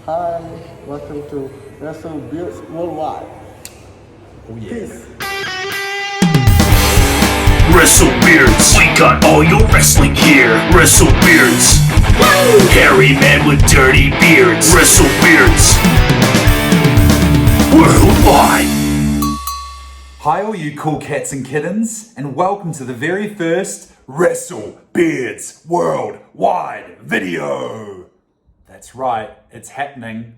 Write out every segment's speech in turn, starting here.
Hi, welcome to WrestleBeards Worldwide. Oh yeah. Peace. WrestleBeards, we got all your wrestling gear. WrestleBeards, woo! Hairy man with dirty beards. WrestleBeards Worldwide. Hi all you cool cats and kittens, and welcome to the very first WrestleBeards Worldwide video. That's right, it's happening.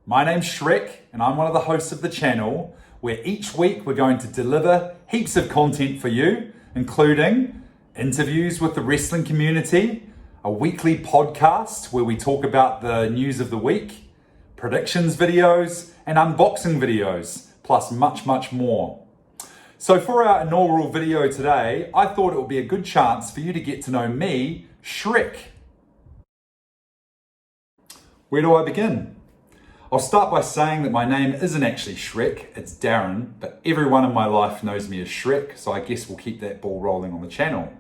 My name's Shrek, and I'm one of the hosts of the channel, where each week we're going to deliver heaps of content for you, including interviews with the wrestling community, a weekly podcast where we talk about the news of the week, predictions videos, and unboxing videos, plus much, much more. So for our inaugural video today, I thought it would be a good chance for you to get to know me, Shrek. Where do I begin? I'll start by saying that my name isn't actually Shrek, it's Darren, but everyone in my life knows me as Shrek, so I guess we'll keep that ball rolling on the channel.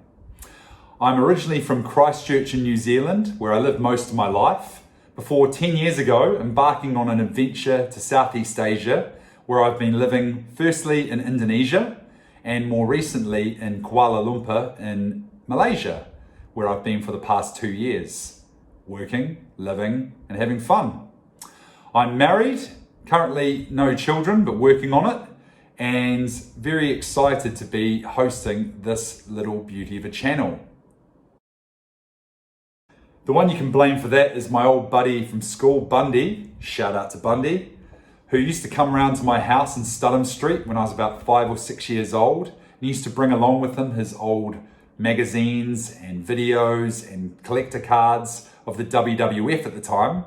I'm originally from Christchurch in New Zealand, where I lived most of my life, before 10 years ago embarking on an adventure to Southeast Asia, where I've been living firstly in Indonesia and more recently in Kuala Lumpur in Malaysia, where I've been for the past 2 years, working, living and having fun. I'm married, currently no children, but working on it, and very excited to be hosting this little beauty of a channel. The one you can blame for that is my old buddy from school, Bundy, shout out to Bundy, who used to come around to my house in Studham Street when I was about 5 or 6 years old. He used to bring along with him his old magazines and videos and collector cards of the WWF at the time.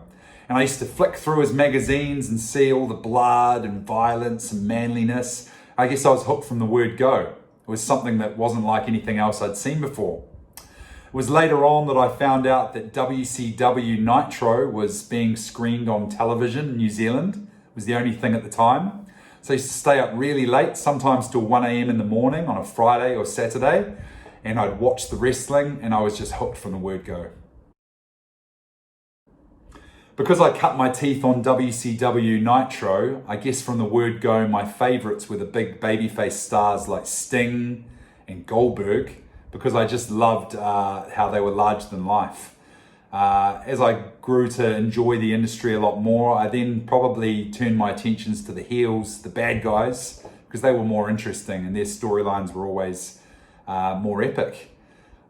And I used to flick through his magazines and see all the blood and violence and manliness. I guess I was hooked from the word go. It was something that wasn't like anything else I'd seen before. It was later on that I found out that WCW Nitro was being screened on television in New Zealand. It was the only thing at the time. So I used to stay up really late, sometimes till 1 a.m. in the morning on a Friday or Saturday, and I'd watch the wrestling and I was just hooked from the word go. Because I cut my teeth on WCW Nitro, I guess from the word go, my favorites were the big babyface stars like Sting and Goldberg, because I just loved how they were larger than life. As I grew to enjoy the industry a lot more, I then probably turned my attentions to the heels, the bad guys, because they were more interesting and their storylines were always more epic.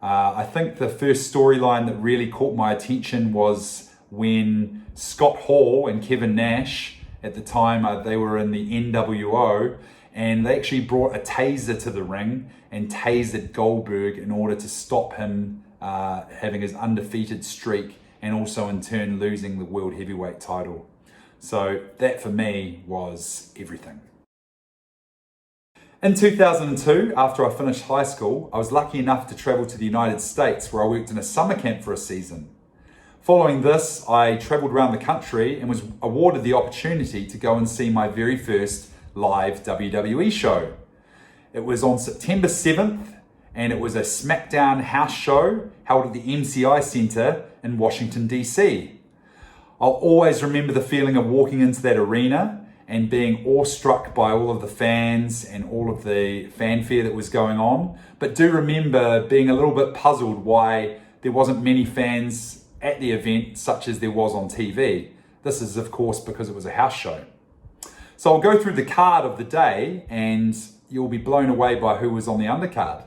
I think the first storyline that really caught my attention was when Scott Hall and Kevin Nash, at the time they were in the NWO, and they actually brought a taser to the ring and tasered Goldberg in order to stop him having his undefeated streak and also in turn losing the World Heavyweight title. So that for me was everything. In 2002, after I finished high school, I was lucky enough to travel to the United States, where I worked in a summer camp for a season. Following this, I traveled around the country and was awarded the opportunity to go and see my very first live WWE show. It was on September 7th, and it was a SmackDown house show held at the MCI Center in Washington, DC. I'll always remember the feeling of walking into that arena and being awestruck by all of the fans and all of the fanfare that was going on, but do remember being a little bit puzzled why there wasn't many fans at the event such as there was on TV. This is of course because it was a house show. So I'll go through the card of the day and you'll be blown away by who was on the undercard.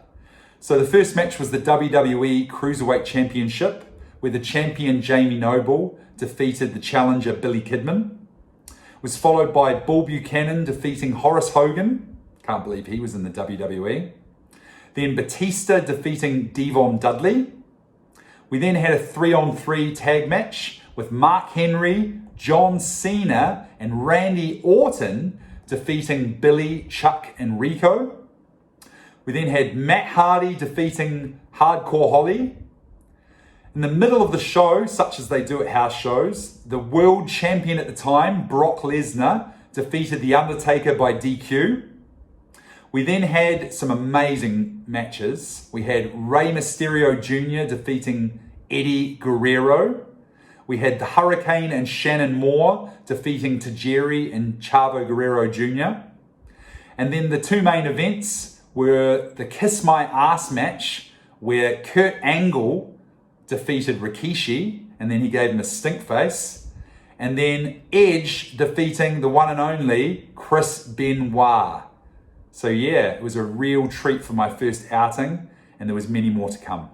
So the first match was the WWE Cruiserweight Championship, where the champion Jamie Noble defeated the challenger Billy Kidman. It was followed by Bull Buchanan defeating Horace Hogan. Can't believe he was in the WWE. Then Batista defeating Devon Dudley. We then had a 3-on-3 tag match with Mark Henry, John Cena, and Randy Orton defeating Billy, Chuck, and Rico. We then had Matt Hardy defeating Hardcore Holly. In the middle of the show, such as they do at house shows, the world champion at the time, Brock Lesnar, defeated The Undertaker by DQ. We then had some amazing matches. We had Rey Mysterio Jr. defeating Eddie Guerrero. we had the Hurricane and Shannon Moore defeating Tajiri and Chavo Guerrero Jr. And then the two main events were the Kiss My Ass match, where Kurt Angle defeated Rikishi, and then he gave him a stink face. And then Edge defeating the one and only Chris Benoit. So yeah, it was a real treat for my first outing, and there was many more to come.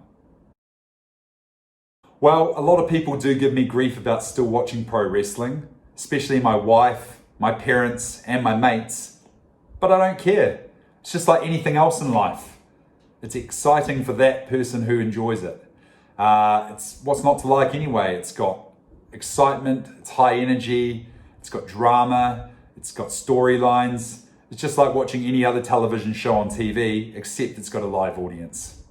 Well, a lot of people do give me grief about still watching pro wrestling, especially my wife, my parents, and my mates. But I don't care. It's just like anything else in life. It's exciting for that person who enjoys it. It's what's not to like anyway. It's got excitement, it's high energy, it's got drama, it's got storylines. It's just like watching any other television show on TV, except it's got a live audience.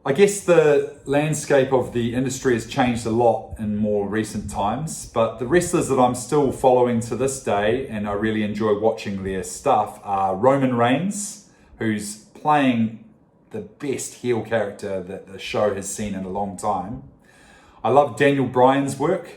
I guess the landscape of the industry has changed a lot in more recent times, but the wrestlers that I'm still following to this day, and I really enjoy watching their stuff, are Roman Reigns, who's playing the best heel character that the show has seen in a long time. I love Daniel Bryan's work,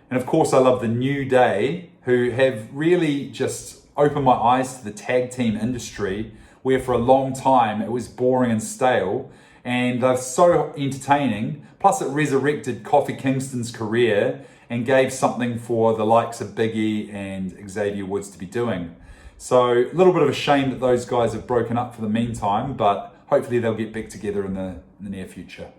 and of course I love the New Day, who have really just opened my eyes to the tag team industry, where for a long time it was boring and stale, and they're so entertaining. Plus it resurrected Kofi Kingston's career and gave something for the likes of Big E and Xavier Woods to be doing. So a little bit of a shame that those guys have broken up for the meantime, but hopefully they'll get back together in the near future.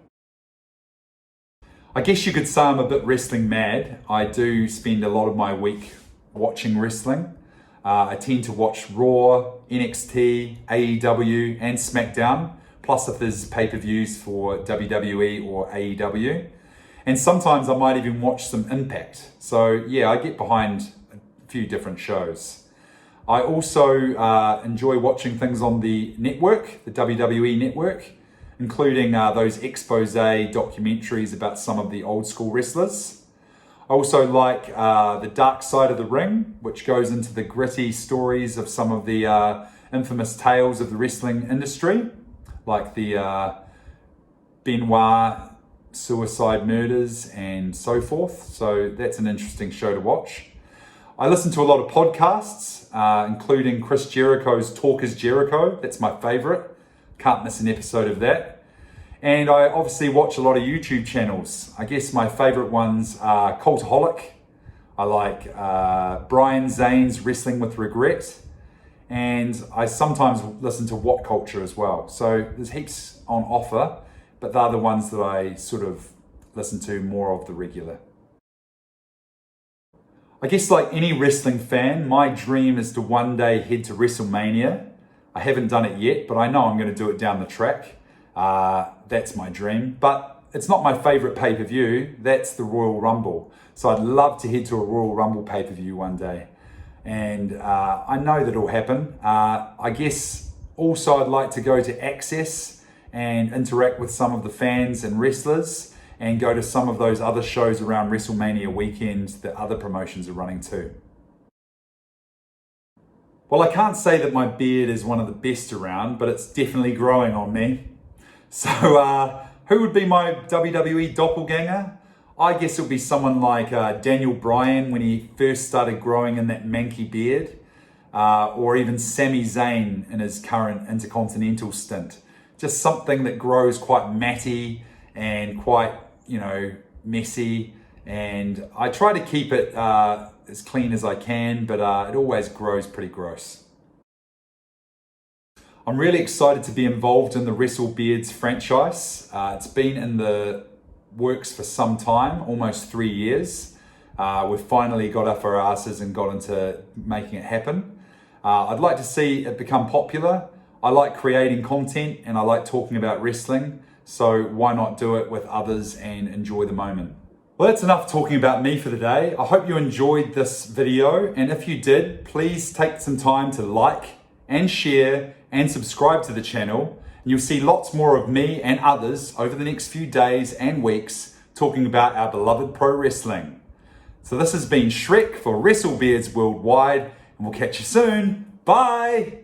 I guess you could say I'm a bit wrestling mad. I do spend a lot of my week watching wrestling. I tend to watch Raw, NXT, AEW, and SmackDown, plus if there's pay-per-views for WWE or AEW. And sometimes I might even watch some Impact. So yeah, I get behind a few different shows. I also enjoy watching things on the network, the WWE network, including those expose documentaries about some of the old school wrestlers. I also like the Dark Side of the Ring, which goes into the gritty stories of some of the infamous tales of the wrestling industry, like the Benoit suicide murders and so forth. So that's an interesting show to watch. I listen to a lot of podcasts, including Chris Jericho's Talk is Jericho. That's my favorite. Can't miss an episode of that. And I obviously watch a lot of YouTube channels. I guess my favorite ones are Cultaholic. I like Brian Zane's Wrestling with Regret. And I sometimes listen to What Culture as well. So there's heaps on offer, but they're the ones that I sort of listen to more of the regular. I guess like any wrestling fan, my dream is to one day head to WrestleMania. I haven't done it yet, but I know I'm going to do it down the track. That's my dream, but it's not my favorite pay-per-view. That's the Royal Rumble. So I'd love to head to a Royal Rumble pay-per-view one day. And I know that it'll happen. I guess also I'd like to go to Access and interact with some of the fans and wrestlers and go to some of those other shows around WrestleMania weekend that other promotions are running too. Well, I can't say that my beard is one of the best around, but it's definitely growing on me. So who would be my WWE doppelganger? I guess it would be someone like Daniel Bryan when he first started growing in that manky beard, or even Sami Zayn in his current Intercontinental stint. Just something that grows quite matty and quite, messy. And I try to keep it as clean as I can, but it always grows pretty gross. I'm really excited to be involved in the WrestleBeards franchise. It's been in the works for some time, almost 3 years. We've finally got off our asses and got into making it happen. I'd like to see it become popular. I like creating content and I like talking about wrestling. So why not do it with others and enjoy the moment? Well, that's enough talking about me for the day. I hope you enjoyed this video. And if you did, please take some time to like and share and subscribe to the channel. And you'll see lots more of me and others over the next few days and weeks talking about our beloved pro wrestling. So this has been Shrek for WrestleBeards Worldwide, and we'll catch you soon. Bye!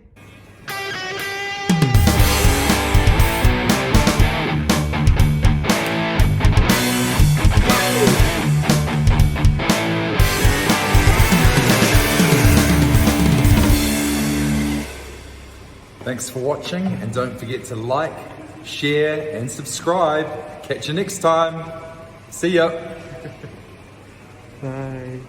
Thanks for watching, and don't forget to like, share, and subscribe. Catch you next time. See ya. Bye.